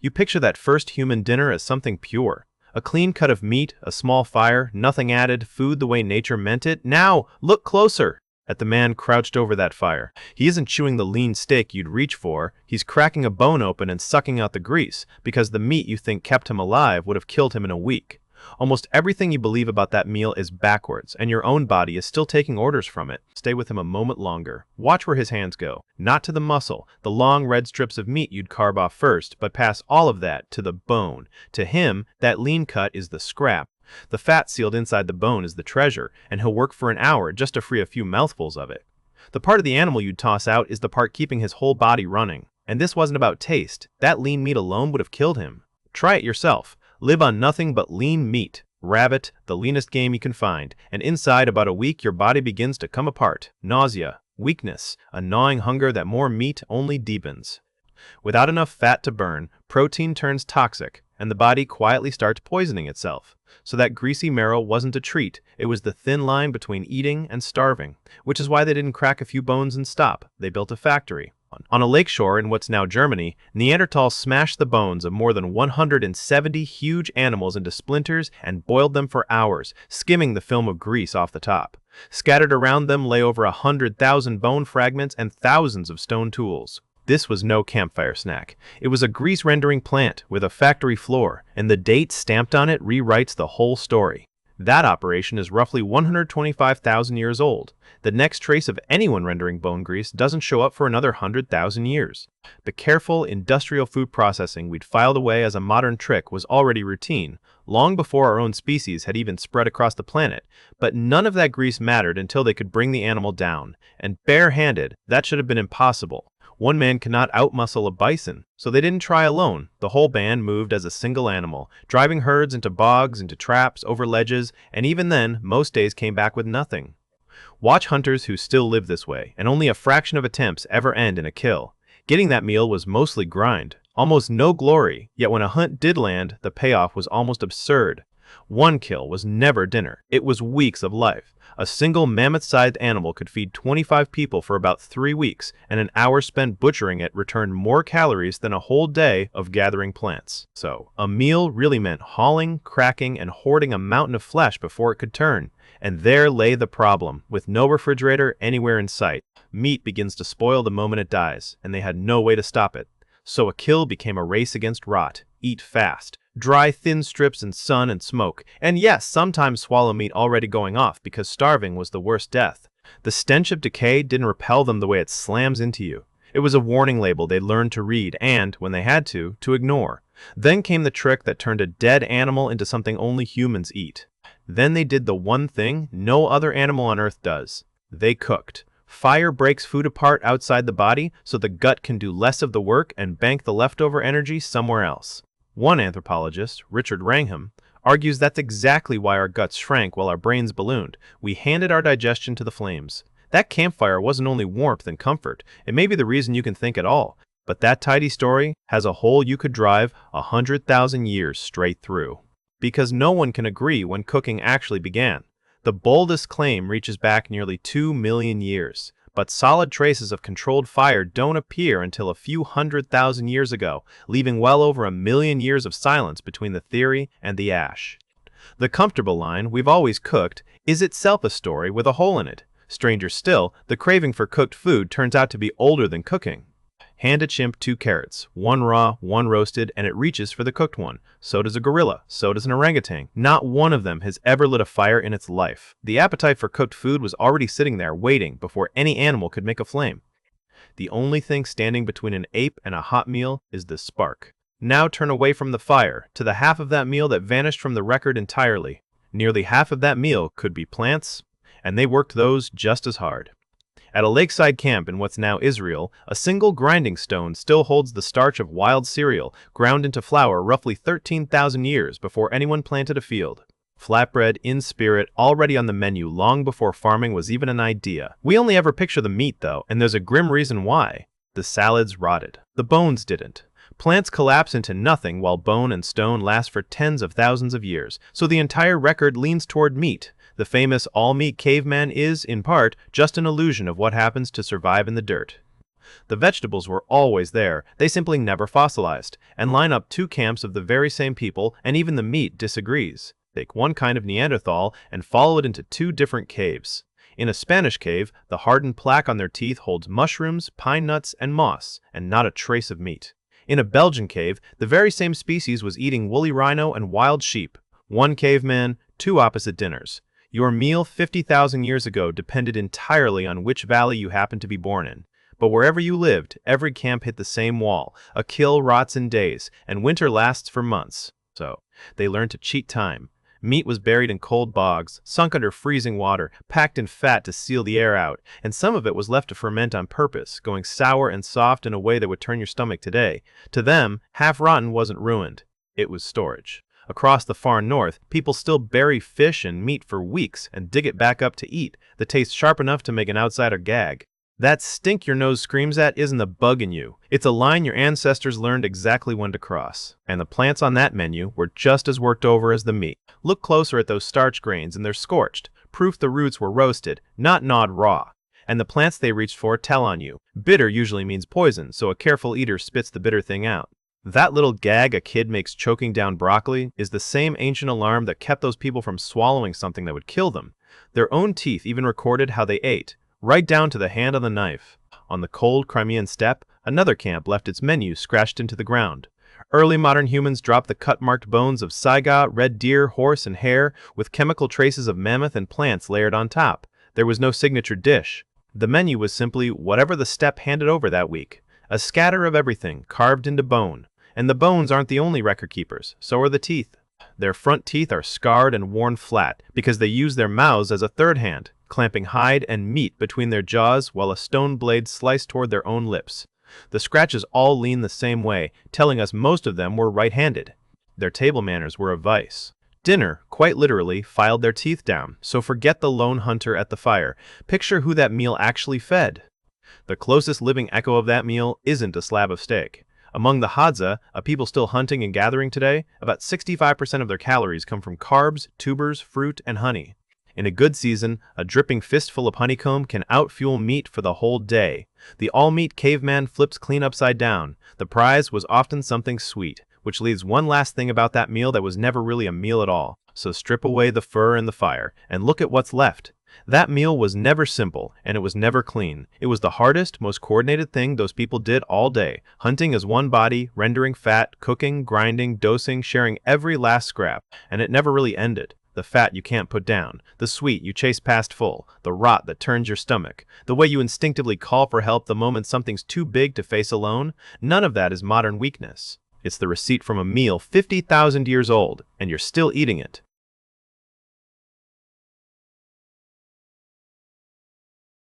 You picture that first human dinner as something pure. A clean cut of meat, a small fire, nothing added, food the way nature meant it. Now, look closer at the man crouched over that fire. He isn't chewing the lean steak you'd reach for, he's cracking a bone open and sucking out the grease, because the meat you think kept him alive would have killed him in a week. Almost everything you believe about that meal is backwards, and your own body is still taking orders from it. Stay with him a moment longer. Watch where his hands go. Not to the muscle, the long red strips of meat you'd carve off first, but pass all of that to the bone. To him, that lean cut is the scrap. The fat sealed inside the bone is the treasure, and he'll work for an hour just to free a few mouthfuls of it. The part of the animal you'd toss out is the part keeping his whole body running. And this wasn't about taste. That lean meat alone would have killed him. Try it yourself. Live on nothing but lean meat. Rabbit, the leanest game you can find, and inside about a week your body begins to come apart. Nausea, weakness, a gnawing hunger that more meat only deepens. Without enough fat to burn, protein turns toxic, and the body quietly starts poisoning itself. So that greasy marrow wasn't a treat, it was the thin line between eating and starving, which is why they didn't crack a few bones and stop. They built a factory. On a lakeshore in what's now Germany, Neanderthals smashed the bones of more than 170 huge animals into splinters and boiled them for hours, skimming the film of grease off the top. Scattered around them lay over 100,000 bone fragments and thousands of stone tools. This was no campfire snack. It was a grease-rendering plant with a factory floor, and the date stamped on it rewrites the whole story. That operation is roughly 125,000 years old. The next trace of anyone rendering bone grease doesn't show up for another 100,000 years. The careful, industrial food processing we'd filed away as a modern trick was already routine, long before our own species had even spread across the planet, but none of that grease mattered until they could bring the animal down. And bare-handed, that should have been impossible. One man cannot outmuscle a bison, so they didn't try alone. The whole band moved as a single animal, driving herds into bogs, into traps, over ledges, and even then, most days came back with nothing. Watch hunters who still live this way, and only a fraction of attempts ever end in a kill. Getting that meal was mostly grind, almost no glory, yet when a hunt did land, the payoff was almost absurd. One kill was never dinner, it was weeks of life. A single mammoth-sized animal could feed 25 people for about 3 weeks, and an hour spent butchering it returned more calories than a whole day of gathering plants. So, a meal really meant hauling, cracking, and hoarding a mountain of flesh before it could turn. And there lay the problem. With no refrigerator anywhere in sight, meat begins to spoil the moment it dies, and they had no way to stop it. So a kill became a race against rot. Eat fast. Dry thin strips in sun and smoke, and yes, sometimes swallow meat already going off because starving was the worst death. The stench of decay didn't repel them the way it slams into you. It was a warning label they learned to read and, when they had to ignore. Then came the trick that turned a dead animal into something only humans eat. Then they did the one thing no other animal on Earth does. They cooked. Fire breaks food apart outside the body so the gut can do less of the work and bank the leftover energy somewhere else. One anthropologist, Richard Wrangham, argues that's exactly why our guts shrank while our brains ballooned. We handed our digestion to the flames. That campfire wasn't only warmth and comfort, it may be the reason you can think at all, but that tidy story has a hole you could drive 100,000 years straight through. Because no one can agree when cooking actually began. The boldest claim reaches back nearly 2 million years. But solid traces of controlled fire don't appear until a few 100,000 years ago, leaving well over 1 million years of silence between the theory and the ash. The comfortable line, "we've always cooked," is itself a story with a hole in it. Stranger still, the craving for cooked food turns out to be older than cooking. Hand a chimp 2 carrots, one raw, one roasted, and it reaches for the cooked one. So does a gorilla, so does an orangutan. Not one of them has ever lit a fire in its life. The appetite for cooked food was already sitting there waiting before any animal could make a flame. The only thing standing between an ape and a hot meal is the spark. Now turn away from the fire, to the half of that meal that vanished from the record entirely. Nearly half of that meal could be plants, and they worked those just as hard. At a lakeside camp in what's now Israel, a single grinding stone still holds the starch of wild cereal, ground into flour roughly 13,000 years before anyone planted a field. Flatbread in spirit, already on the menu long before farming was even an idea. We only ever picture the meat though, and there's a grim reason why. The salads rotted. The bones didn't. Plants collapse into nothing while bone and stone last for tens of thousands of years, so the entire record leans toward meat. The famous all-meat caveman is, in part, just an illusion of what happens to survive in the dirt. The vegetables were always there, they simply never fossilized, and line up two camps of the very same people, and even the meat disagrees. Take one kind of Neanderthal and follow it into two different caves. In a Spanish cave, the hardened plaque on their teeth holds mushrooms, pine nuts, and moss, and not a trace of meat. In a Belgian cave, the very same species was eating woolly rhino and wild sheep. One caveman, two opposite dinners. Your meal 50,000 years ago depended entirely on which valley you happened to be born in. But wherever you lived, every camp hit the same wall. A kill rots in days, and winter lasts for months. So, they learned to cheat time. Meat was buried in cold bogs, sunk under freezing water, packed in fat to seal the air out, and some of it was left to ferment on purpose, going sour and soft in a way that would turn your stomach today. To them, half-rotten wasn't ruined. It was storage. Across the far north, people still bury fish and meat for weeks and dig it back up to eat, the taste sharp enough to make an outsider gag. That stink your nose screams at isn't a bug in you. It's a line your ancestors learned exactly when to cross. And the plants on that menu were just as worked over as the meat. Look closer at those starch grains and they're scorched, proof the roots were roasted, not gnawed raw. And the plants they reached for tell on you. Bitter usually means poison, so a careful eater spits the bitter thing out. That little gag a kid makes choking down broccoli is the same ancient alarm that kept those people from swallowing something that would kill them. Their own teeth even recorded how they ate, right down to the hand on the knife. On the cold Crimean steppe, another camp left its menu scratched into the ground. Early modern humans dropped the cut-marked bones of saiga, red deer, horse, and hare, with chemical traces of mammoth and plants layered on top. There was no signature dish. The menu was simply whatever the steppe handed over that week. A scatter of everything, carved into bone. And the bones aren't the only record keepers, so are the teeth. Their front teeth are scarred and worn flat, because they use their mouths as a third hand, clamping hide and meat between their jaws while a stone blade sliced toward their own lips. The scratches all lean the same way, telling us most of them were right-handed. Their table manners were a vice. Dinner, quite literally, filed their teeth down, so forget the lone hunter at the fire. Picture who that meal actually fed. The closest living echo of that meal isn't a slab of steak. Among the Hadza, a people still hunting and gathering today, about 65% of their calories come from carbs, tubers, fruit, and honey. In a good season, a dripping fistful of honeycomb can outfuel meat for the whole day. The all-meat caveman flips clean upside down. The prize was often something sweet, which leaves one last thing about that meal that was never really a meal at all. So strip away the fur and the fire, and look at what's left. That meal was never simple, and it was never clean. It was the hardest, most coordinated thing those people did all day, hunting as one body, rendering fat, cooking, grinding, dosing, sharing every last scrap, and it never really ended. The fat you can't put down, the sweet you chase past full, the rot that turns your stomach, the way you instinctively call for help the moment something's too big to face alone, none of that is modern weakness. It's the receipt from a meal 50,000 years old, and you're still eating it.